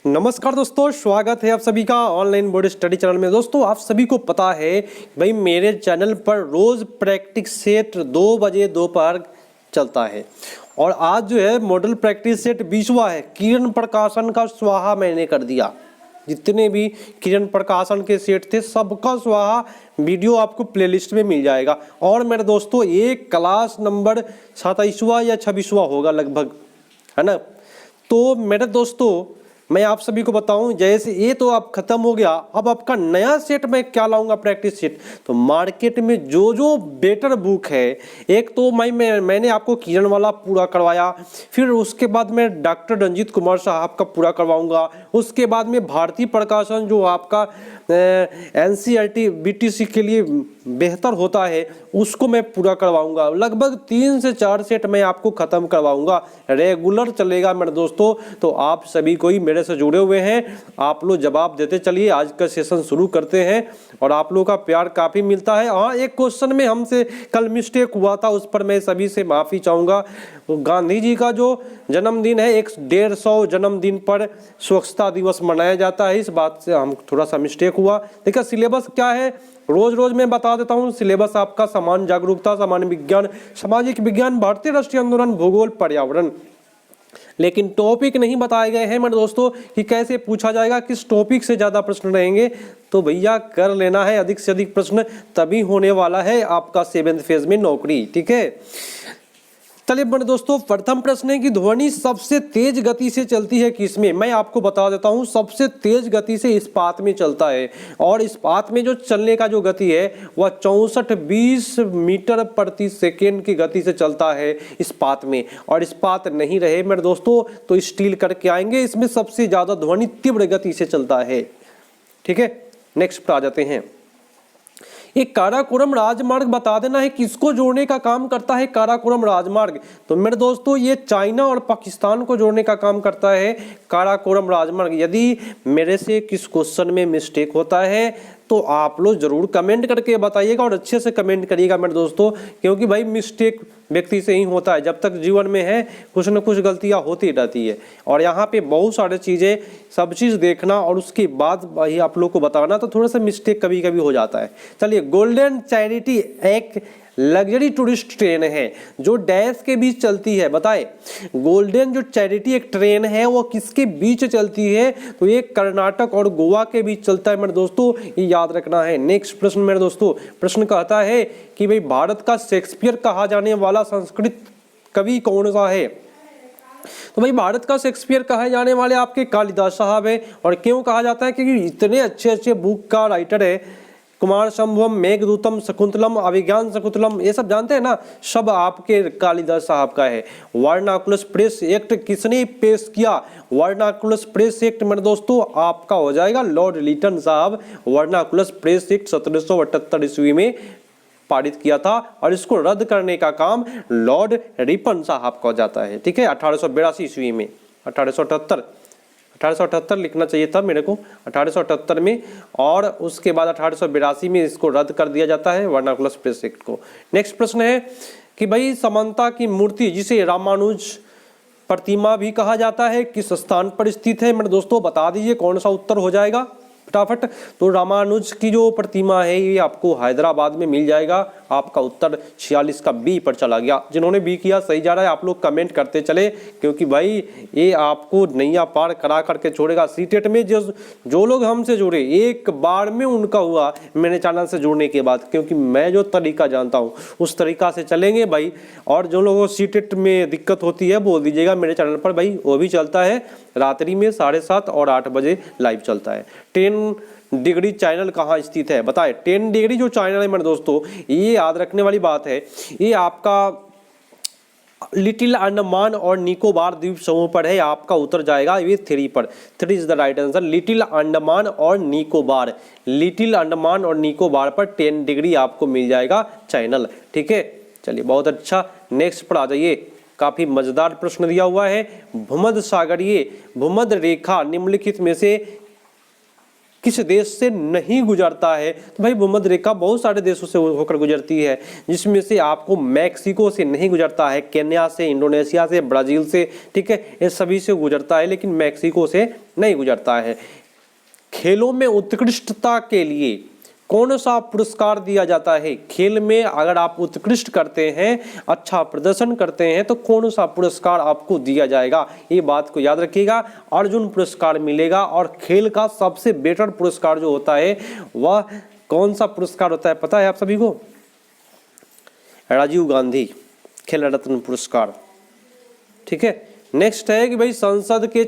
नमस्कार दोस्तों, स्वागत है आप सभी का ऑनलाइन बोर्ड स्टडी चैनल में। दोस्तों आप सभी को पता है भाई मेरे चैनल पर रोज प्रैक्टिस सेट 2 बजे दोपहर चलता है और आज जो है मॉडल प्रैक्टिस सेट 20वां है। किरण प्रकाशन का स्वाहा मैंने कर दिया। जितने भी किरण प्रकाशन के सेट थे सबका स्वाहा वीडियो आपको प्लेलिस्ट में मिल जाएगा। और मेरे दोस्तों एक क्लास नंबर 27वां या 26वां होगा लगभग, है ना। तो मेरे दोस्तों मैं आप सभी को बताऊं, जैसे ये तो अब खत्म हो गया, अब आपका नया सेट मैं क्या लाऊंगा प्रैक्टिस सेट। तो मार्केट में जो बेटर बुक है, एक तो मैंने आपको किरण वाला पूरा करवाया, फिर उसके बाद मैं डॉक्टर रंजीत कुमार साहब का पूरा करवाऊंगा, उसके बाद में भारतीय प्रकाशन जो आपका NCERT BTC के लिए बेहतर होता है उसको मैं पूरा करवाऊंगा। लगभग 3 से 4 सेट मैं आपको खत्म करवाऊंगा, रेगुलर चलेगा मेरे दोस्तों। तो आप सभी कोई मेरे से जुड़े हुए हैं, आप लोग जवाब देते चलिए। आज का सेशन शुरू करते हैं और आप लोगों का प्यार काफ़ी मिलता है। हाँ, एक क्वेश्चन में हमसे कल मिस्टेक हुआ था, उस पर मैं सभी से माफ़ी चाहूँगा। गांधी जी का जो जन्मदिन है, 150 जन्मदिन पर स्वच्छता दिवस मनाया जाता है, इस बात से हम थोड़ा सा मिस्टेक हुआ। देखिए सिलेबस क्या है रोज रोज मैं बता देता हूँ। सिलेबस आपका समान जागरूकता, सामान्य विज्ञान, सामाजिक विज्ञान, भारतीय राष्ट्रीय आंदोलन, भूगोल, पर्यावरण। लेकिन टॉपिक नहीं बताए गए हैं मेरे दोस्तों कि कैसे पूछा जाएगा, किस टॉपिक से ज़्यादा प्रश्न रहेंगे। तो भैया कर लेना है अधिक से अधिक प्रश्न, तभी होने वाला है आपका 7th फेज में नौकरी। ठीक है, चलिए बड़े दोस्तों, प्रथम प्रश्न है कि ध्वनि सबसे तेज गति से चलती है किसमें। मैं आपको बता देता हूं, सबसे तेज गति से इस्पात में चलता है। और इस्पात में जो चलने का जो गति है वह 64-20 मीटर प्रति सेकेंड की गति से चलता है इस्पात में। और इस्पात नहीं रहे मेरे दोस्तों तो स्टील करके आएंगे, इसमें सबसे ज्यादा ध्वनि तीव्र गति से चलता है। ठीक है, नेक्स्ट पर आ जाते हैं। एक काराकोरम राजमार्ग बता देना है किसको जोड़ने का काम करता है। काराकोरम राजमार्ग तो मेरे दोस्तों ये चाइना और पाकिस्तान को जोड़ने का काम करता है काराकोरम राजमार्ग। यदि मेरे से किस क्वेश्चन में मिस्टेक होता है तो आप लोग जरूर कमेंट करके बताइएगा, और अच्छे से कमेंट करिएगा मेरे दोस्तों, क्योंकि भाई मिस्टेक व्यक्ति से ही होता है। जब तक जीवन में है कुछ न कुछ गलतियां होती रहती है, और यहाँ पे बहुत सारी चीज़ें, सब चीज़ देखना और उसके बाद भाई आप लोग को बताना, तो थोड़ा सा मिस्टेक कभी कभी हो जाता है। चलिए, गोल्डन चैरिटी एक लग्जरी टूरिस्ट ट्रेन है जो डैश के बीच चलती है, बताए। गोल्डन जो चैरिटी एक ट्रेन है वो किसके बीच चलती है, तो ये कर्नाटक और गोवा के बीच चलता है मेरे दोस्तों, ये याद रखना है। नेक्स्ट प्रश्न मेरे दोस्तों, प्रश्न कहता है कि भाई भारत का शेक्सपियर कहा जाने वाला संस्कृत कवि कौन सा है। तो भाई भारत का शेक्सपियर कहे जाने वाले आपके कालिदास साहब है। और क्यों कहा जाता है, क्योंकि इतने अच्छे अच्छे बुक का राइटर है। कुमार संभवम, मेघदूतम, शकुंतलम, अभिज्ञान शकुंतलम, ये सब जानते हैं ना, सब आपके कालिदास साहब का है। वर्नाकुलस प्रेस एक्ट किसने पेश किया। वर्नाकुलस प्रेस एक्ट मेरे दोस्तों आपका हो जाएगा लॉर्ड लिटन साहब। वर्नाकुलस प्रेस एक्ट 1778 ईस्वी में पारित किया था, और इसको रद्द करने का काम लॉर्ड रिपन साहब का हो जाता है। ठीक है, 1882 ईस्वी में, 1878 लिखना चाहिए था मेरे को, 1878 में। और उसके बाद 1882 में इसको रद्द कर दिया जाता है वर्नाकुलस प्रेस एक्ट को। नेक्स्ट प्रश्न है कि भाई समन्ता की मूर्ति जिसे रामानुज प्रतिमा भी कहा जाता है किस स्थान पर स्थित है। मेरे दोस्तों बता दीजिए कौन सा उत्तर हो जाएगा फटाफट। तो रामानुज की जो प्रतिमा है ये आपको हैदराबाद में मिल जाएगा। आपका उत्तर 46 का बी पर चला गया। जिन्होंने बी किया सही जा रहा है, आप लोग कमेंट करते चले, क्योंकि भाई ये आपको नैया पार करा करके छोड़ेगा। सीटेट में जो लोग हमसे जुड़े एक बार में उनका हुआ मेरे चैनल से जुड़ने के बाद, क्योंकि मैं जो तरीका जानता हूँ उस तरीका से चलेंगे भाई। और जो लोगों को सीटेट में दिक्कत होती है बोल दीजिएगा मेरे चैनल पर, भाई वो भी चलता है रात्रि में 7:30 और 8 बजे लाइव चलता है। 10 डिग्री चैनल कहाँ स्थित है, बताए। 10 डिग्री जो चैनल है मेरे दोस्तों, ये याद रखने वाली बात है, ये आपका लिटिल अंडमान और निकोबार द्वीप समूह पर है। आपका उत्तर जाएगा ये 3 पर। 3 is the right answer, little Andaman और निकोबार। लिटिल अंडमान और निकोबार पर 10 डिग्री आपको मिल जाएगा चैनल। ठीक है, चलिए बहुत अच्छा। नेक्स्ट पर आ जाइए, काफी मजेदार प्रश्न दिया हुआ है। भूमध्य सागरीय भूमध्य रेखा निम्नलिखित में से किस देश से नहीं गुजरता है? तो भाई भूमध्य रेखा बहुत सारे देशों से होकर गुजरती है, जिसमें से आपको मैक्सिको से नहीं गुजरता है, केन्या से, इंडोनेशिया से, ब्राजील से, ठीक है, ये सभी से गुजरता है, लेकिन मैक्सिको से नहीं गुजरता है। खेलों में उत्कृष्टता के लिए कौन सा पुरस्कार दिया जाता है? खेल में अगर आप उत्कृष्ट करते हैं, अच्छा प्रदर्शन करते हैं, तो कौन सा पुरस्कार आपको दिया जाएगा? ये बात को याद रखिएगा। अर्जुन पुरस्कार मिलेगा। और खेल का सबसे बेटर पुरस्कार जो होता है वह कौन सा पुरस्कार होता है पता है आप सभी को? राजीव गांधी खेल रत्न पुरस्कार, ठीक है। नेक्स्ट है कि भाई संसद के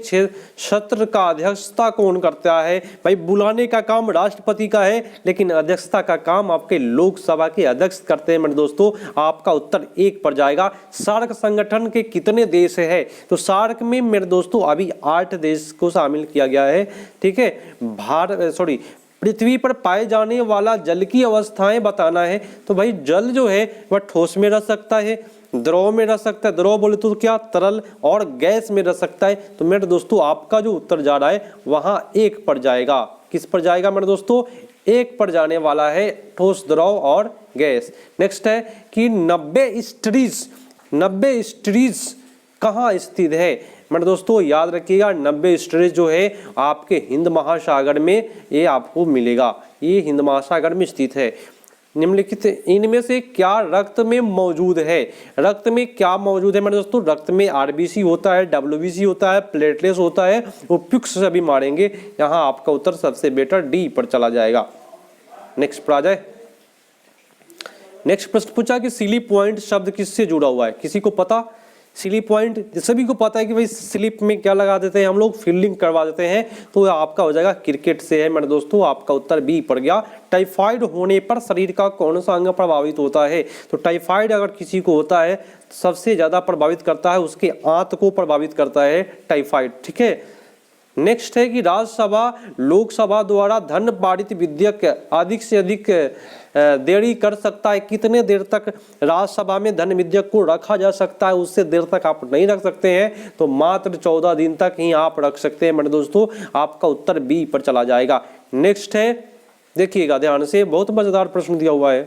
सत्र का अध्यक्षता कौन करता है? भाई बुलाने का काम राष्ट्रपति का है, लेकिन अध्यक्षता का काम आपके लोकसभा के अध्यक्ष करते हैं। मेरे दोस्तों आपका उत्तर 1 पर जाएगा। सार्क संगठन के कितने देश है? तो सार्क में मेरे दोस्तों अभी 8 देश को शामिल किया गया है, ठीक है। पृथ्वी पर पाए जाने वाला जल की अवस्थाएं बताना है। तो भाई जल जो है वह ठोस में रह सकता है, द्रव में रह सकता है, द्रव बोले तो क्या तरल, और गैस में रह सकता है। तो मेरे दोस्तों आपका जो उत्तर जा रहा है वहां 1 पर जाएगा। किस पर जाएगा मेरे दोस्तों? 1 पर जाने वाला है, ठोस, द्रव और गैस। नेक्स्ट है कि 90 स्ट्रीज कहाँ स्थित है? मेरे दोस्तों याद रखिएगा 90 स्ट्रेज जो है आपके हिंद महासागर में ये आपको मिलेगा, ये हिंद महासागर में स्थित है। निम्नलिखित इनमें से क्या रक्त में मौजूद है? रक्त में क्या मौजूद है मेरे दोस्तों? रक्त में आरबीसी होता है, डब्ल्यूबीसी होता है, प्लेटलेट्स होता है, उपयुक्त सभी मारेंगे। यहाँ आपका उत्तर सबसे बेटर डी पर चला जाएगा। नेक्स्ट पर आ जाए। नेक्स्ट प्रश्न पूछा कि स्लिप पॉइंट शब्द किससे जुड़ा हुआ है? किसी को पता? स्लिप पॉइंट सभी को पता है कि भाई स्लिप में क्या लगा देते हैं हम लोग, फील्डिंग करवा देते हैं। तो आपका हो जाएगा क्रिकेट से है मेरे दोस्तों। आपका उत्तर बी पड़ गया। टाइफाइड होने पर शरीर का कौन सा अंग प्रभावित होता है? तो टाइफाइड अगर किसी को होता है सबसे ज्यादा प्रभावित करता है उसके आंत को प्रभावित करता है टाइफाइड, ठीक है। नेक्स्ट है कि राज्यसभा लोकसभा द्वारा धन पारित विधेयक अधिक से अधिक देरी कर सकता है। कितने देर तक राज्यसभा में धन विधेयक को रखा जा सकता है? उससे देर तक आप नहीं रख सकते हैं, तो मात्र 14 दिन तक ही आप रख सकते हैं मेरे दोस्तों। आपका उत्तर बी पर चला जाएगा। नेक्स्ट है, देखिएगा ध्यान से, बहुत मजेदार प्रश्न दिया हुआ है।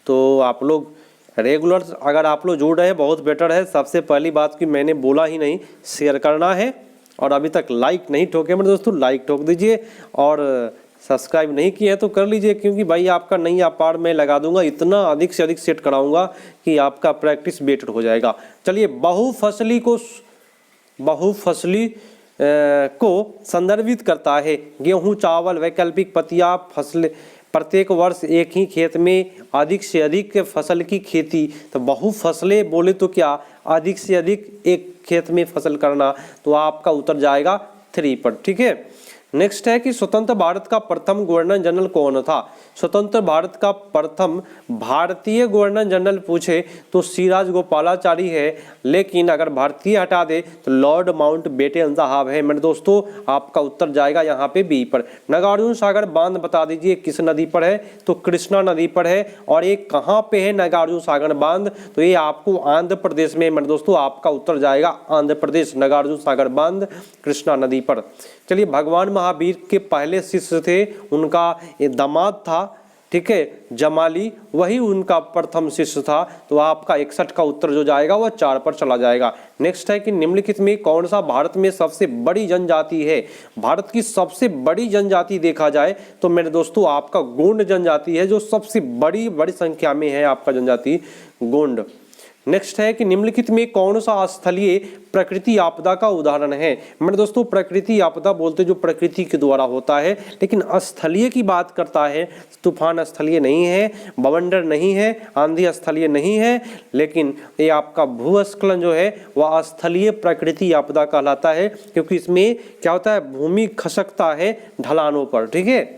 तो आप लोग रेगुलर अगर आप लोग जुड़ रहे हैं बहुत बेटर है। सबसे पहली बात कि मैंने बोला ही नहीं, शेयर करना है, और अभी तक लाइक नहीं ठोके मेरे दोस्तों, लाइक ठोक दीजिए, और सब्सक्राइब नहीं किए हैं तो कर लीजिए, क्योंकि भाई आपका नई अपार मैं लगा दूंगा, इतना अधिक से अधिक सेट कराऊंगा कि आपका प्रैक्टिस बेटर हो जाएगा। चलिए, बहुफसली को संदर्भित करता है। गेहूं, चावल, वैकल्पिक पतिया फसल, प्रत्येक वर्ष एक ही खेत में अधिक से अधिक फसल की खेती। तो बहुफसलें बोले तो क्या? अधिक से अधिक एक खेत में फसल करना। तो आपका उत्तर जाएगा 3 पर, ठीक है। नेक्स्ट है कि स्वतंत्र भारत का प्रथम गवर्नर जनरल कौन था? स्वतंत्र भारत का प्रथम भारतीय गवर्नर जनरल पूछे तो सिराज गोपालाचारी है, लेकिन अगर भारतीय हटा दे तो लॉर्ड माउंटबेटन साहब है। मेरे दोस्तों आपका उत्तर जाएगा यहाँ पे बी पर। नागार्जुन सागर बांध बता दीजिए किस नदी पर है? तो कृष्णा नदी पर है। और ये कहाँ पे है नागार्जुन सागर बांध? तो ये आपको आंध्र प्रदेश में। मेरे दोस्तों आपका उत्तर जाएगा आंध्र प्रदेश, नागार्जुन सागर बांध कृष्णा नदी पर। चलिए, भगवान महावीर के पहले शिष्य थे, उनका ये दामाद था, ठीक है, जमाली, वही उनका प्रथम शिष्य था। तो आपका 61 का उत्तर जो जाएगा वह 4 पर चला जाएगा। नेक्स्ट है कि निम्नलिखित में कौन सा भारत में सबसे बड़ी जनजाति है? भारत की सबसे बड़ी जनजाति देखा जाए तो मेरे दोस्तों आपका गोंड जनजाति है, जो सबसे बड़ी संख्या में है आपका जनजाति गोंड। नेक्स्ट है कि निम्नलिखित में कौन सा स्थलीय प्रकृति आपदा का उदाहरण है? मेरे दोस्तों प्रकृति आपदा बोलते जो प्रकृति के द्वारा होता है, लेकिन स्थलीय की बात करता है। तूफान स्थलीय नहीं है, बवंडर नहीं है, आंधी स्थलीय नहीं है, लेकिन ये आपका भूस्खलन जो है वह स्थलीय प्रकृति आपदा कहलाता है, क्योंकि इसमें क्या होता है, भूमि खसकता है ढलानों पर, ठीक है।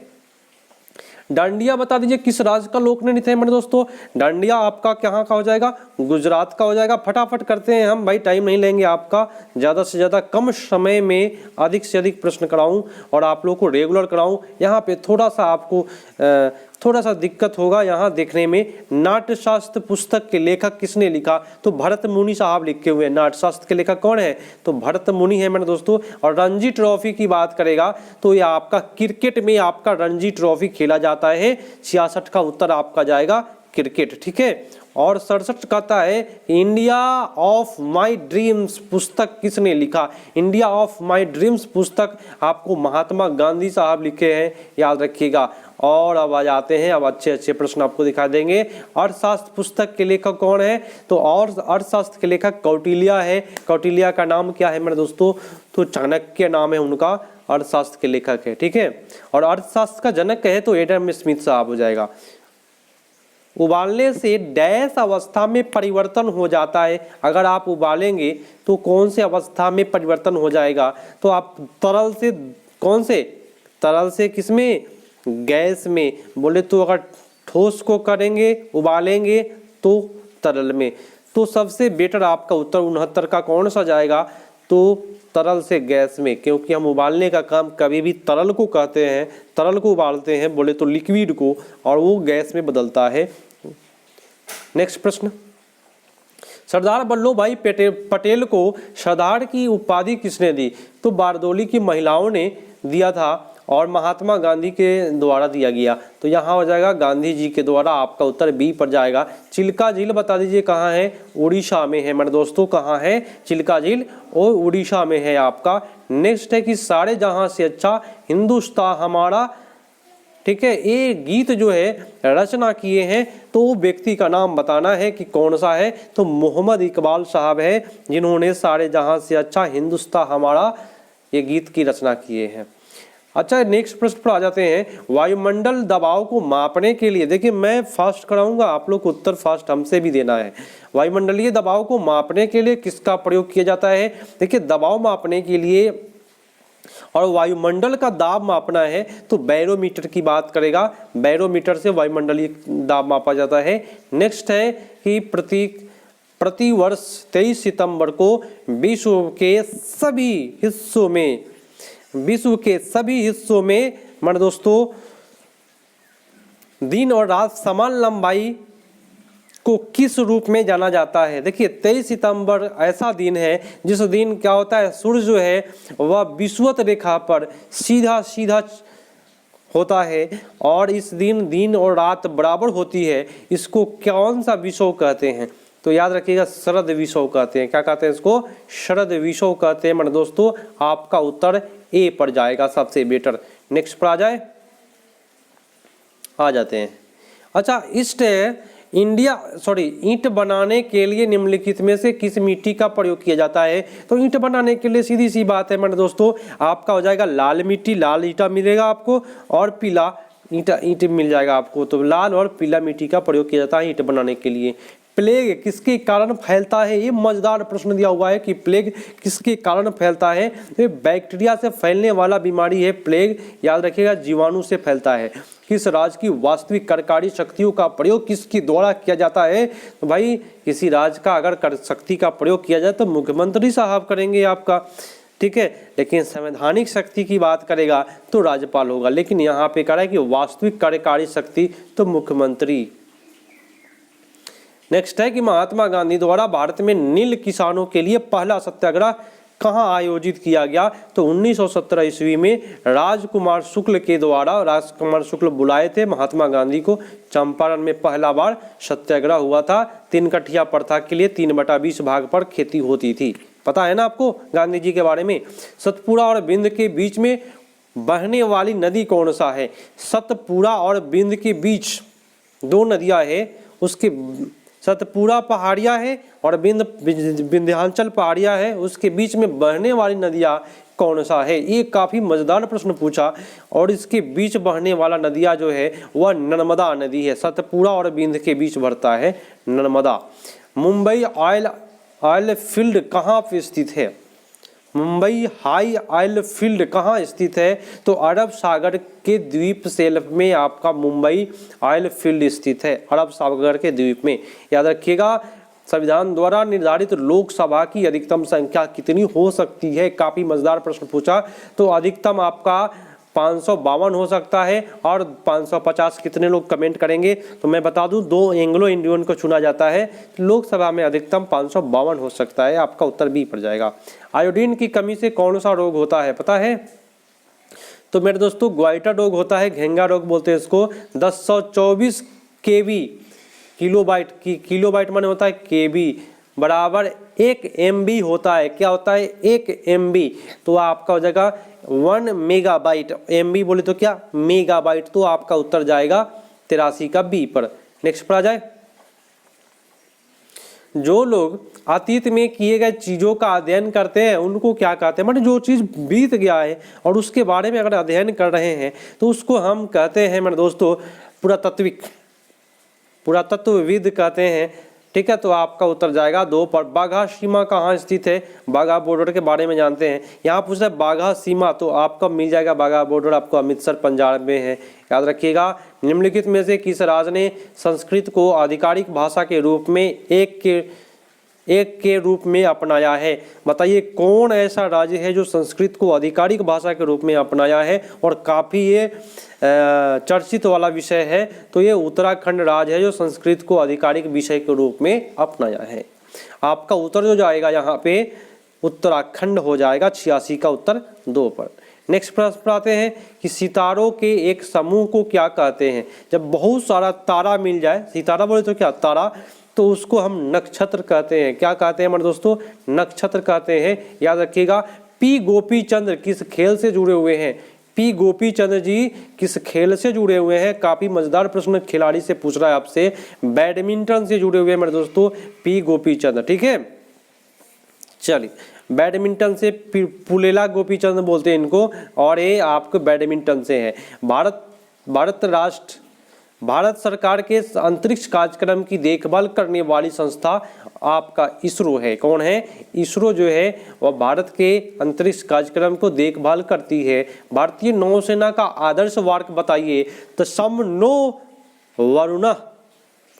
डांडिया बता दीजिए किस राज्य का लोक नृत्य है मेरे दोस्तों? डांडिया आपका कहाँ का हो जाएगा? गुजरात का हो जाएगा। फटाफट करते हैं हम, भाई टाइम नहीं लेंगे आपका, ज़्यादा से ज़्यादा कम समय में अधिक से अधिक प्रश्न कराऊं और आप लोग को रेगुलर कराऊं। यहाँ पे थोड़ा सा आपको थोड़ा सा दिक्कत होगा यहाँ देखने में। नाट्यशास्त्र पुस्तक के लेखक किसने लिखा? तो भरत मुनि साहब लिखे हुए हैं। नाट्यशास्त्र के लेखक कौन है? तो भरत मुनि है मेरे दोस्तों। और रणजी ट्रॉफी की बात करेगा तो ये आपका क्रिकेट में आपका रणजी ट्रॉफी खेला जाता है। 66 का उत्तर आपका जाएगा क्रिकेट, ठीक है। और 67 कहता है इंडिया ऑफ माय ड्रीम्स पुस्तक किसने लिखा? इंडिया ऑफ माय ड्रीम्स पुस्तक आपको महात्मा गांधी साहब लिखे हैं, याद रखिएगा। और अब आ जाते हैं, अब अच्छे अच्छे प्रश्न आपको दिखा देंगे। अर्थशास्त्र पुस्तक के लेखक कौन है? तो और अर्थशास्त्र के लेखक कौटिल्य है। कौटिल्य का नाम क्या है मेरे दोस्तों? तो चाणक्य नाम है उनका, अर्थशास्त्र के लेखक है, ठीक है। और अर्थशास्त्र का जनक है तो एडम स्मिथ साहब हो जाएगा। उबालने से डैश अवस्था में परिवर्तन हो जाता है। अगर आप उबालेंगे तो कौन से अवस्था में परिवर्तन हो जाएगा? तो आप तरल से, कौन से तरल से, किसमें? गैस में। बोले तो अगर ठोस को करेंगे उबालेंगे तो तरल में। तो सबसे बेटर आपका उत्तर 69 का कौन सा जाएगा? तो तरल से गैस में, क्योंकि हम उबालने का काम कभी भी तरल को कहते हैं, तरल को उबालते हैं बोले तो लिक्विड को, और वो गैस में बदलता है। नेक्स्ट प्रश्न, सरदार वल्लभ भाई पटेल को सरदार की उपाधि किसने दी? तो बारदोली की महिलाओं ने दिया था और महात्मा गांधी के द्वारा दिया गया। तो यहाँ हो जाएगा गांधी जी के द्वारा, आपका उत्तर बी पर जाएगा। चिल्का झील बता दीजिए कहाँ है? उड़ीसा में है मेरे दोस्तों। कहाँ है चिल्का झील? और उड़ीसा में है आपका। नेक्स्ट है कि सारे जहां से अच्छा हिंदुस्तान हमारा, ठीक है। ये गीत जो है रचना किए हैं तो वो व्यक्ति का नाम बताना है कि कौन सा है। तो मोहम्मद इकबाल साहब है जिन्होंने सारे जहां से अच्छा हिंदुस्तान हमारा ये गीत की रचना किए हैं। अच्छा, नेक्स्ट प्रश्न पर आ जाते हैं। वायुमंडल दबाव को मापने के लिए, देखिए मैं फास्ट कराऊंगा, आप लोग को उत्तर फास्ट हमसे भी देना है। वायुमंडलीय दबाव को मापने के लिए किसका प्रयोग किया जाता है? देखिए दबाव मापने के लिए और वायुमंडल का दाब मापना है तो बैरोमीटर की बात करेगा। बैरोमीटर से वायुमंडलीय दाब मापा जाता है। नेक्स्ट है कि प्रति वर्ष 23 सितंबर को विश्व के सभी हिस्सों में मेरे दोस्तों दिन और रात समान लंबाई को किस रूप में जाना जाता है? देखिए 23 सितंबर ऐसा दिन है जिस दिन क्या होता है, सूर्य जो है वह विषुवत रेखा पर सीधा सीधा होता है और इस दिन और रात बराबर होती है। इसको कौन सा विषुव कहते हैं? तो याद रखिएगा शरद विषुव कहते हैं। क्या कहते हैं इसको? शरद विषुव कहते हैं मेरे दोस्तों। आपका उत्तर ए पर जाएगा, सबसे बेटर। नेक्स्ट पर आ जाते हैं। अच्छा, ईंट बनाने के लिए निम्नलिखित में से किस मिट्टी का प्रयोग किया जाता है? तो ईंट बनाने के लिए सीधी सी बात है मेरे दोस्तों, आपका हो जाएगा लाल मिट्टी, लाल ईंटा मिलेगा आपको, और पीला ईंट मिल जाएगा आपको। तो लाल और पीला मिट्टी का प्रयोग किया जाता है ईंट बनाने के लिए। प्लेग किसके कारण फैलता है? ये मजेदार प्रश्न दिया हुआ है कि प्लेग किसके कारण फैलता है। ये बैक्टीरिया से फैलने वाला बीमारी है प्लेग, याद रखिएगा जीवाणु से फैलता है। किस राज्य की वास्तविक कार्यकारी शक्तियों का प्रयोग किसके द्वारा किया जाता है? तो भाई किसी राज्य का अगर शक्ति का प्रयोग किया जाए तो मुख्यमंत्री साहब करेंगे आपका, ठीक है। लेकिन संवैधानिक शक्ति की बात करेगा तो राज्यपाल होगा। लेकिन यहाँ पे कह रहा है कि वास्तविक कार्यकारी शक्ति तो मुख्यमंत्री। नेक्स्ट है कि महात्मा गांधी द्वारा भारत में नील किसानों के लिए पहला सत्याग्रह कहाँ आयोजित किया गया? तो 1917 ईस्वी में राजकुमार शुक्ल के द्वारा, राजकुमार शुक्ल बुलाए थे महात्मा गांधी को। चंपारण में पहला बार सत्याग्रह हुआ था। 3 कठिया प्रथा के लिए 3/20 भाग पर खेती होती थी। पता है ना आपको गांधी जी के बारे में। सतपुड़ा और बिंद के बीच में बहने वाली नदी कौन सा है? सतपुड़ा और बिंद के बीच 2 नदियां है, उसके सतपुड़ा पहाड़िया है और विंध्याचल पहाड़िया है, उसके बीच में बहने वाली नदियाँ कौन सा है? ये काफ़ी मजेदार प्रश्न पूछा। और इसके बीच बहने वाला नदियाँ जो है वह नर्मदा नदी है। सतपुड़ा और बिंद के बीच बढ़ता है नर्मदा। मुंबई ऑयल फील्ड कहाँ पे स्थित है? मुंबई हाई ऑयल फील्ड कहाँ स्थित है? तो अरब सागर के द्वीप सेल्फ में आपका मुंबई ऑयल फील्ड स्थित है, अरब सागर के द्वीप में। याद रखिएगा संविधान द्वारा निर्धारित लोकसभा की अधिकतम संख्या कितनी हो सकती है? काफ़ी मजेदार प्रश्न पूछा। तो अधिकतम आपका 552 हो सकता है और 550 कितने लोग कमेंट करेंगे तो मैं बता दूं 2 एंग्लो इंडियन को चुना जाता है। लोकसभा में अधिकतम 552 हो सकता है, आपका उत्तर बी पड़ जाएगा। आयोडीन की कमी से कौन सा रोग होता है पता है? तो मेरे दोस्तों ग्वाइटर रोग होता है, घेंगा रोग बोलते हैं इसको। 1024 केबी किलोबाइट की किलोबाइट माने होता है केबी बराबर 1 MB होता है। क्या होता है? 1 MB। तो आपका हो जाएगा 1 मेगाबाइट। MB बोले तो क्या मेगाबाइट, तो आपका उत्तर जाएगा 83 का बी पर। नेक्स्ट पर आ जाए। जो लोग अतीत में किए गए चीजों का अध्ययन करते हैं उनको क्या कहते हैं? मतलब जो चीज बीत गया है और उसके बारे में अगर अध्ययन कर रहे हैं तो उसको हम कहते हैं मेरे दोस्तों पुरातत्वविद कहते हैं। ठीक है, तो आपका उत्तर जाएगा 2 पर। बाघा सीमा कहाँ स्थित है? बाघा बॉर्डर के बारे में जानते हैं। यहाँ पूछ रहा है बाघा सीमा, तो आपका मिल जाएगा बाघा बॉर्डर, आपको अमृतसर पंजाब में है, याद रखिएगा। निम्नलिखित में से किस राज्य ने संस्कृत को आधिकारिक भाषा के रूप में एक के रूप में अपनाया है? बताइए कौन ऐसा राज्य है जो संस्कृत को आधिकारिक भाषा के रूप में अपनाया है? और काफ़ी ये चर्चित वाला विषय है। तो ये उत्तराखंड राज्य है जो संस्कृत को आधिकारिक विषय के रूप में अपनाया है। आपका उत्तर जो जाएगा यहाँ पे उत्तराखंड हो जाएगा, 86 का उत्तर 2 पर। नेक्स्ट प्रश्न पर आते हैं कि सितारों के एक समूह को क्या कहते हैं? जब बहुत सारा तारा मिल जाए, सितारा बोले तो क्या तारा, तो उसको हम नक्षत्र कहते हैं। क्या कहते हैं हमारे दोस्तों? नक्षत्र कहते हैं, याद रखिएगा। पी गोपी चंद्र किस खेल से जुड़े हुए हैं? पी गोपी चंद्र जी किस खेल से जुड़े हुए हैं? काफी मजेदार प्रश्न खिलाड़ी से पूछ रहा है आपसे। बैडमिंटन से जुड़े हुए हैं मेरे दोस्तों पी गोपी चंद्र। ठीक है, चलिए बैडमिंटन से पुलेला गोपी चंद्र बोलते हैं इनको, और ये आपको बैडमिंटन से है। भारत सरकार के अंतरिक्ष कार्यक्रम की देखभाल करने वाली संस्था आपका इसरो है। कौन है? इसरो जो है वह भारत के अंतरिक्ष कार्यक्रम को देखभाल करती है। भारतीय नौसेना का आदर्श वाक्य बताइए। तो सम नो वरुणा,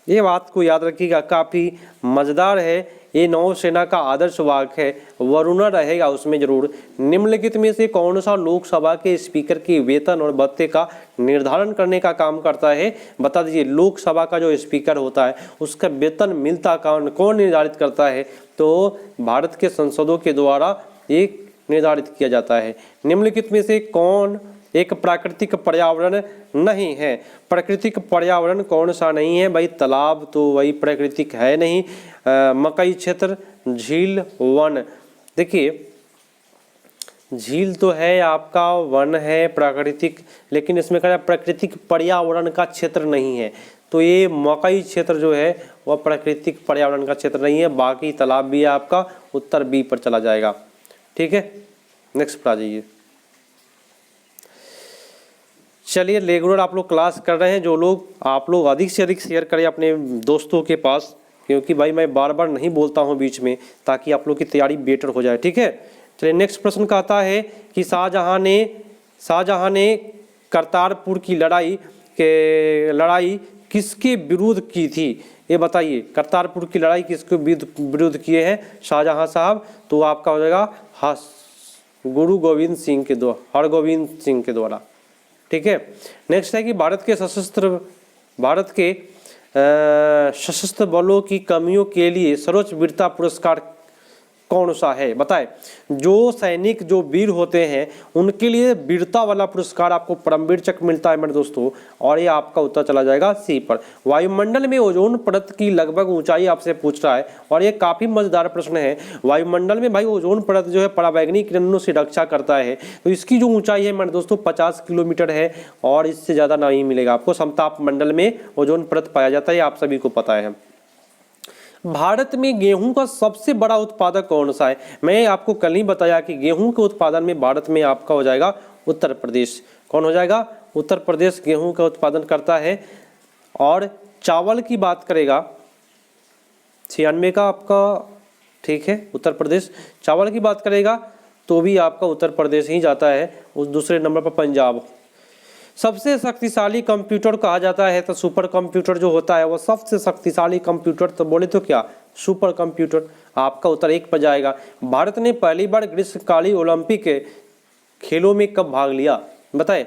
ये बात को याद रखिएगा, काफी मजेदार है। ये नौसेना का आदर्श वाक्य है, वरुणा रहेगा उसमें जरूर। निम्नलिखित में से कौन सा लोकसभा के स्पीकर के वेतन और भत्ते का निर्धारण करने का काम करता है? बता दीजिए। लोकसभा का जो स्पीकर होता है उसका वेतन मिलता कौन निर्धारित करता है? तो भारत के संसदों के द्वारा एक निर्धारित किया जाता है। निम्नलिखित में से कौन एक प्राकृतिक पर्यावरण नहीं है? प्राकृतिक पर्यावरण कौन सा नहीं है भाई? तालाब तो वही प्राकृतिक है नहीं। मकई क्षेत्र, झील, वन। देखिए झील तो है आपका, वन है प्राकृतिक, लेकिन इसमें क्या प्राकृतिक पर्यावरण का क्षेत्र नहीं है। तो ये मकई क्षेत्र जो है वह प्राकृतिक पर्यावरण का क्षेत्र नहीं है। बाकी तालाब भी है आपका, उत्तर बी पर चला जाएगा। ठीक है, नेक्स्ट पर आ जाइए। चलिए रेगुलर आप लोग क्लास कर रहे हैं, जो लोग आप लोग अधिक से अधिक शेयर करें अपने दोस्तों के पास, क्योंकि भाई मैं बार बार नहीं बोलता हूं बीच में, ताकि आप लोग की तैयारी बेटर हो जाए। ठीक है, चलिए नेक्स्ट प्रश्न कहता है कि शाहजहां ने करतारपुर की लड़ाई किसके विरुद्ध की थी? ये बताइए, करतारपुर की लड़ाई किसके विरुद्ध किए हैं शाहजहां साहब? तो आपका हो जाएगा हरगोविंद सिंह के द्वारा। ठीक है, नेक्स्ट है कि भारत के सशस्त्र बलों की कमियों के लिए सर्वोच्च वीरता पुरस्कार कौन सा है? बताए। जो सैनिक जो वीर होते हैं उनके लिए वीरता वाला पुरस्कार आपको परमवीर चक्र मिलता है मेरे दोस्तों, और ये आपका उत्तर चला जाएगा सी पर। वायुमंडल में ओजोन परत की लगभग ऊंचाई आपसे पूछ रहा है, और ये काफी मजेदार प्रश्न है। वायुमंडल में भाई ओजोन परत जो है पराबैंगनी किरणों से रक्षा करता है, तो इसकी जो ऊंचाई है मेरे दोस्तों 50 किलोमीटर है, और इससे ज्यादा नहीं मिलेगा आपको। समताप मंडल में ओजोन परत पाया जाता है, आप सभी को पता है। भारत में गेहूं का सबसे बड़ा उत्पादक कौन सा है? मैं आपको कल ही बताया कि गेहूं के उत्पादन में भारत में आपका हो जाएगा उत्तर प्रदेश। कौन हो जाएगा? उत्तर प्रदेश गेहूं का उत्पादन करता है। और चावल की बात करेगा 96 का आपका, ठीक है, उत्तर प्रदेश। चावल की बात करेगा तो भी आपका उत्तर प्रदेश ही जाता है। उस दूसरे नंबर पर पंजाब। सबसे शक्तिशाली कंप्यूटर कहा जाता है तो सुपर कंप्यूटर जो होता है वो सबसे शक्तिशाली कंप्यूटर, तो बोले तो क्या सुपर कंप्यूटर। आपका उत्तर 1 पर जाएगा। भारत ने पहली बार ग्रीष्मकालीन ओलंपिक खेलों में कब भाग लिया? बताए।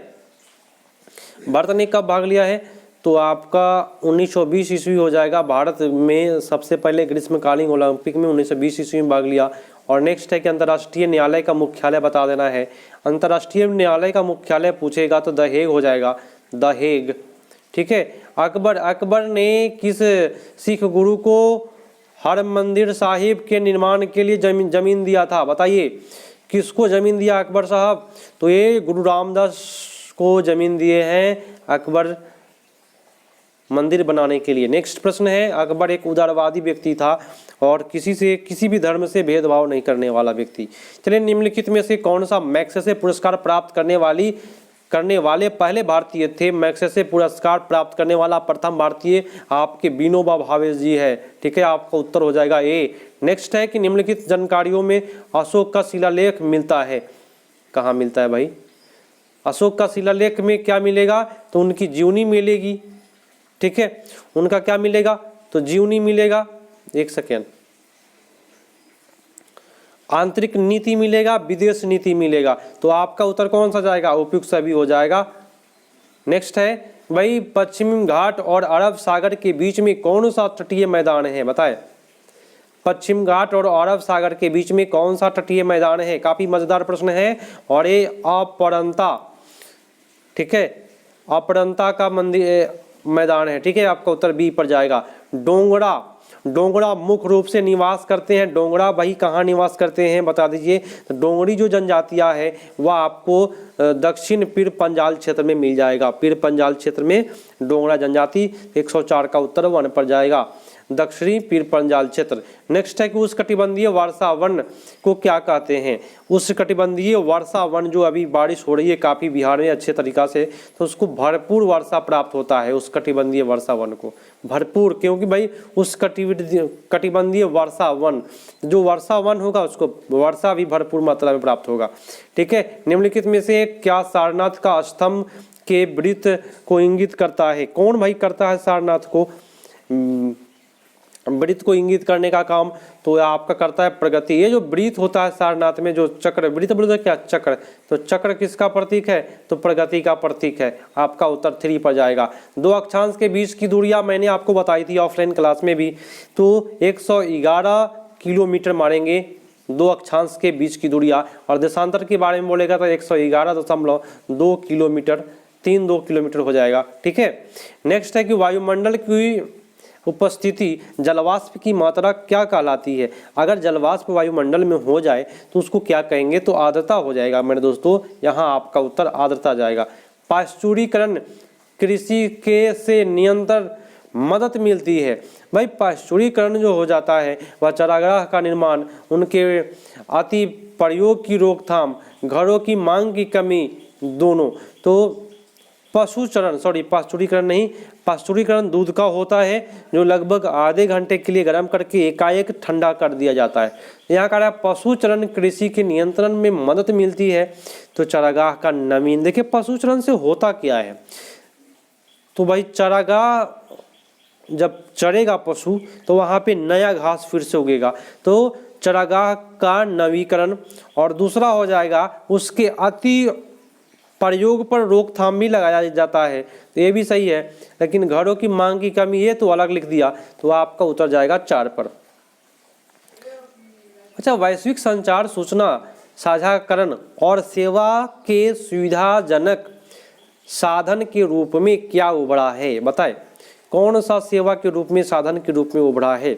भारत ने कब भाग लिया है? तो आपका 1920 ईस्वी हो जाएगा। भारत में सबसे पहले ग्रीष्मकालीन ओलंपिक में 1920 ईस्वी में भाग लिया। और नेक्स्ट है कि अंतर्राष्ट्रीय न्यायालय का मुख्यालय बता देना है। अंतर्राष्ट्रीय न्यायालय का मुख्यालय पूछेगा तो द हेग हो जाएगा, द हेग। ठीक है। अकबर ने किस सिख गुरु को हरमंदिर साहिब के निर्माण के लिए जमीन दिया था? बताइए, किसको जमीन दिया अकबर साहब? तो ये गुरु रामदास को जमीन दिए हैं अकबर मंदिर बनाने के लिए। नेक्स्ट प्रश्न है, अकबर एक उदारवादी व्यक्ति था और किसी भी धर्म से भेदभाव नहीं करने वाला व्यक्ति। चलिए, निम्नलिखित में से कौन सा मैग्सेसे पुरस्कार प्राप्त करने वाले पहले भारतीय थे? मैग्सेसे पुरस्कार प्राप्त करने वाला प्रथम भारतीय आपके विनोबा भावे जी है। ठीक है, आपका उत्तर हो जाएगा ए। नेक्स्ट है कि निम्नलिखित जानकारियों में अशोक का शिलालेख मिलता है। कहाँ मिलता है भाई? अशोक का शिलालेख में क्या मिलेगा? तो उनकी जीवनी मिलेगी। ठीक है, उनका क्या मिलेगा? तो जीवनी मिलेगा। एक सेकेंड, आंतरिक नीति मिलेगा, विदेश नीति मिलेगा। तो आपका उत्तर कौन सा जाएगा? उपयुक्त सभी हो जाएगा। नेक्स्ट है भाई, पश्चिम घाट और अरब सागर के बीच में कौन सा तटीय मैदान है? बताए। पश्चिम घाट और अरब सागर के बीच में कौन सा तटीय मैदान है? काफी मजेदार प्रश्न है। और ये अपरंता, ठीक है, अपरंता का मंदिर मैदान है। ठीक है, आपका उत्तर बी पर जाएगा। डोंगरा मुख्य रूप से निवास करते हैं। डोंगरा भाई कहाँ निवास करते हैं बता दीजिए। तो डोंगरी जो जनजातियां है वह आपको दक्षिण पीर पंजाल क्षेत्र में मिल जाएगा। पीर पंजाल क्षेत्र में डोंगरा जनजाति 104 का उत्तर 1 पर जाएगा, दक्षिणी पीर पंजाल क्षेत्र। नेक्स्ट है कि उष्णकटिबंधीय वर्षा वन को क्या कहते हैं? उष्णकटिबंधीय वर्षा वन जो अभी बारिश हो रही है काफ़ी बिहार में अच्छे तरीक़ा से, तो उसको भरपूर वर्षा प्राप्त होता है। उष्णकटिबंधीय वर्षा वन को भरपूर, क्योंकि भाई उष्णकटिबंधीय वर्षा वन, जो वर्षा वन होगा उसको वर्षा भी भरपूर मात्रा में प्राप्त होगा। ठीक है, निम्नलिखित में से क्या सारनाथ का स्तंभ के वृत्त को इंगित करता है? कौन भाई करता है सारनाथ को वृत्त को इंगित करने का काम? तो आपका करता है प्रगति। ये जो वृत्त होता है सारनाथ में, जो चक्र, वृत्त बोलते हैं क्या? चक्र। तो चक्र किसका प्रतीक है? तो प्रगति का प्रतीक है। आपका उत्तर 3 पर जाएगा। दो अक्षांश के बीच की दूरियां मैंने आपको बताई थी ऑफलाइन क्लास में भी। तो 111 किलोमीटर मारेंगे दो अक्षांश के बीच की दूरियां, और देशांतर के बारे में बोलेगा तो 111.2 किलोमीटर, 3-2 किलोमीटर हो जाएगा। ठीक है। नेक्स्ट है कि वायुमंडल की उपस्थिति जलवाष्प की मात्रा क्या कहलाती है? अगर जलवाष्प वायुमंडल में हो जाए तो उसको क्या कहेंगे? तो आर्द्रता हो जाएगा मेरे दोस्तों। यहाँ आपका उत्तर आर्द्रता जाएगा। पाश्चुरीकरण कृषि के से नियंत्रण मदद मिलती है। भाई पाश्चुरीकरण जो हो जाता है वह चारागाह का निर्माण, उनके अति प्रयोग की रोकथाम, घरों की मांग की कमी, दोनों। तो पाश्चुरीकरण नहीं, पाश्चुरीकरण दूध का होता है जो लगभग आधे घंटे के लिए गर्म करके एकाएक ठंडा कर दिया जाता है। यहाँ कह रहा है पशुचरण कृषि के नियंत्रण में मदद मिलती है। तो चारागाह का नवीन, देखिए पशुचरण से होता क्या है? तो भाई चारागाह जब चरेगा पशु तो वहाँ पे नया घास फिर से उगेगा, तो चारागाह का नवीकरण। और दूसरा हो जाएगा उसके अति प्रयोग पर रोकथाम भी लगाया जाता है, तो ये भी सही है। लेकिन घरों की मांग की कमी है तो अलग लिख दिया, तो आपका उत्तर जाएगा 4 पर। अच्छा, वैश्विक संचार सूचना साझाकरण और सेवा के सुविधाजनक साधन के रूप में क्या उभरा है? बताएं, कौन सा सेवा के रूप में, साधन के रूप में उभरा है?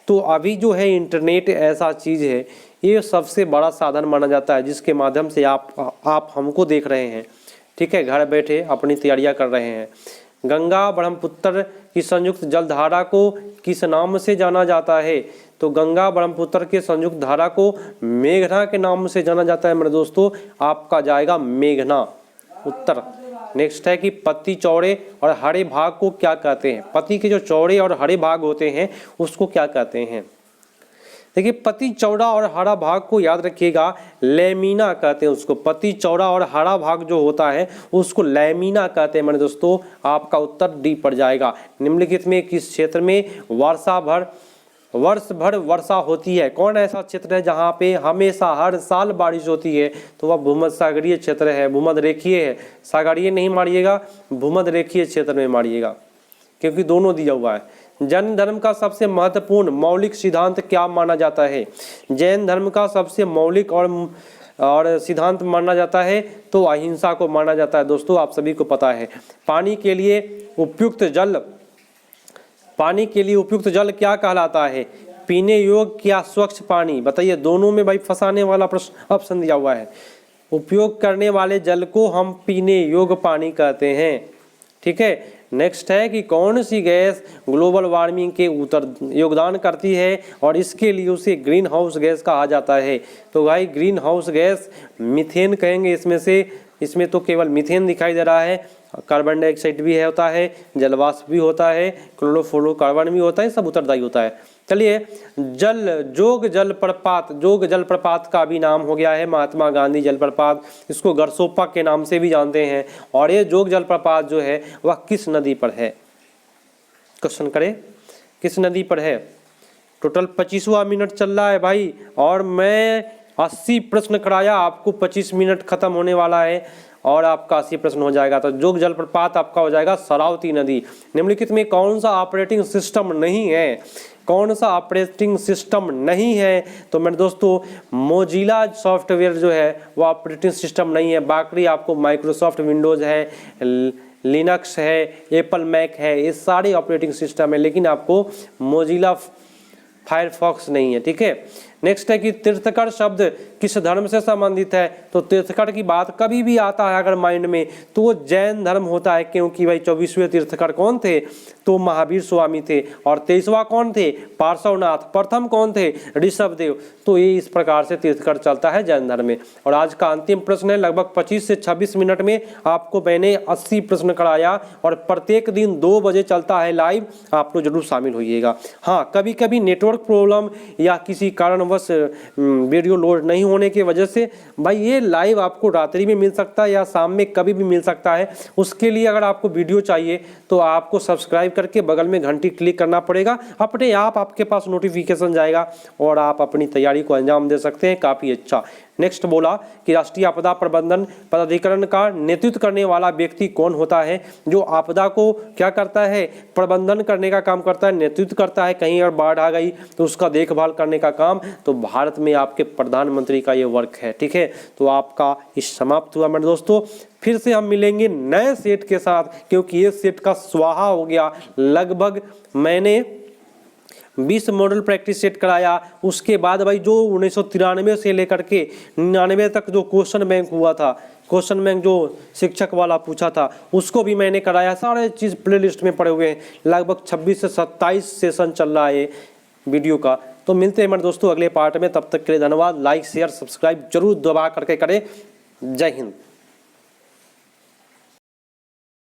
तो अभी जो है इंटरनेट ऐसा चीज़ है, ये सबसे बड़ा साधन माना जाता है जिसके माध्यम से आप हमको देख रहे हैं। ठीक है, घर बैठे अपनी तैयारियां कर रहे हैं। गंगा ब्रह्मपुत्र की संयुक्त जलधारा को किस नाम से जाना जाता है? तो गंगा ब्रह्मपुत्र के संयुक्त धारा को मेघना के नाम से जाना जाता है मेरे दोस्तों। आपका जाएगा मेघना उत्तर। नेक्स्ट है कि पत्ती चौड़े और हरे भाग को क्या कहते हैं? पत्ती के जो चौड़े और हरे भाग होते हैं उसको क्या कहते हैं? देखिए, पत्ती चौड़ा और हरा भाग को याद रखिएगा, लैमिना कहते हैं उसको। पत्ती चौड़ा और हरा भाग जो होता है उसको लैमिना कहते हैं मेरे दोस्तों। आपका उत्तर डी पर जाएगा। निम्नलिखित में किस क्षेत्र में वर्षा भर वर्ष भर वर्षा होती है। कौन ऐसा क्षेत्र है जहाँ पे हमेशा हर साल बारिश होती है? तो वह भूमध्य सागरीय क्षेत्र है, भूमध्य रेखीय है। सागरीय नहीं मारिएगा, भूमध्य रेखीय क्षेत्र में मारिएगा, क्योंकि दोनों दिया हुआ है। जैन धर्म का सबसे महत्वपूर्ण मौलिक सिद्धांत क्या माना जाता है? जैन धर्म का सबसे मौलिक और सिद्धांत माना जाता है तो अहिंसा को माना जाता है। दोस्तों आप सभी को पता है। पानी के लिए उपयुक्त जल क्या कहलाता है? पीने योग्य या स्वच्छ पानी? बताइए, दोनों में भाई फंसाने वाला प्रश्न ऑप्शन दिया हुआ है। उपयोग करने वाले जल को हम पीने योग्य पानी कहते हैं। ठीक है। नेक्स्ट है कि कौन सी गैस ग्लोबल वार्मिंग के योगदान करती है और इसके लिए उसे ग्रीन हाउस गैस कहा जाता है? तो भाई ग्रीन हाउस गैस मीथेन कहेंगे। इसमें तो केवल मीथेन दिखाई दे रहा है, कार्बन डाइऑक्साइड भी होता है, जलवाष्प भी होता है, क्लोरोफ्लोरोकार्बन भी होता है, सब उत्तरदायी होता है। चलिए, जोग जलप्रपात का भी नाम हो गया है महात्मा गांधी जलप्रपात। इसको गरसोप्पा के नाम से भी जानते हैं। और ये जोग जलप्रपात जो है वह किस नदी पर है? क्वेश्चन करें, किस नदी पर है? टोटल 25वां मिनट चल रहा है भाई, और मैं 80 प्रश्न कराया, आपको 25 मिनट खत्म होने वाला है और आपका 80 प्रश्न हो जाएगा। तो जोग जलप्रपात आपका हो जाएगा शरावती नदी। निम्नलिखित में कौन सा ऑपरेटिंग सिस्टम नहीं है? कौन सा ऑपरेटिंग सिस्टम नहीं है? तो मेरे दोस्तों मोजिला सॉफ्टवेयर जो है वो ऑपरेटिंग सिस्टम नहीं है। बाकी आपको माइक्रोसॉफ्ट विंडोज़ है, लिनक्स है, एप्पल मैक है, ये सारे ऑपरेटिंग सिस्टम है, लेकिन आपको मोजिला फायरफॉक्स नहीं है। ठीक है। नेक्स्ट है कि तीर्थंकर शब्द किस धर्म से संबंधित है? तो तीर्थंकर की बात कभी भी आता है अगर माइंड में तो वो जैन धर्म होता है, क्योंकि भाई 24वें तीर्थंकर कौन थे? तो महावीर स्वामी थे। और 23वां कौन थे? पार्श्वनाथ। प्रथम कौन थे? ऋषभदेव। तो ये इस प्रकार से तीर्थंकर चलता है जैन धर्म में। और आज का अंतिम प्रश्न है, लगभग 25 से 26 मिनट में आपको मैंने 80 प्रश्न कराया और प्रत्येक दिन 2 बजे चलता है लाइव, आप लोग जरूर शामिल होइएगा। हाँ, कभी कभी नेटवर्क प्रॉब्लम या किसी कारणवश वीडियो लोड नहीं होने की वजह से भाई ये लाइव आपको रात्रि में मिल सकता है या शाम में कभी भी मिल सकता है। उसके लिए अगर आपको वीडियो चाहिए तो आपको सब्सक्राइब करके बगल में घंटी क्लिक करना पड़ेगा, अपने आप आपके पास नोटिफिकेशन जाएगा और आप अपनी तैयारी को अंजाम दे सकते हैं काफ़ी अच्छा। नेक्स्ट बोला कि राष्ट्रीय आपदा प्रबंधन प्राधिकरण का नेतृत्व करने वाला व्यक्ति कौन होता है? जो आपदा को क्या करता है? प्रबंधन करने का काम करता है, नेतृत्व करता है। कहीं अगर बाढ़ आ गई तो उसका देखभाल करने का काम तो भारत में आपके प्रधानमंत्री का ये वर्क है। ठीक है। तो आपका इस समाप्त हुआ मेरे दोस्तों। फिर से हम मिलेंगे नए सेट के साथ, क्योंकि ये सेट का स्वाहा हो गया। लगभग मैंने 20 मॉडल प्रैक्टिस सेट कराया। उसके बाद भाई जो 1993 से लेकर के 99 तक जो क्वेश्चन बैंक हुआ था, क्वेश्चन बैंक जो शिक्षक वाला पूछा था, उसको भी मैंने कराया। सारे चीज़ प्लेलिस्ट में पड़े हुए हैं। लगभग 26 से 27 सेशन चल रहा है वीडियो का। तो मिलते हैं मेरे दोस्तों अगले पार्ट में। तब तक के लिए धन्यवाद। लाइक शेयर सब्सक्राइब जरूर दबा करके करें। जय हिंद।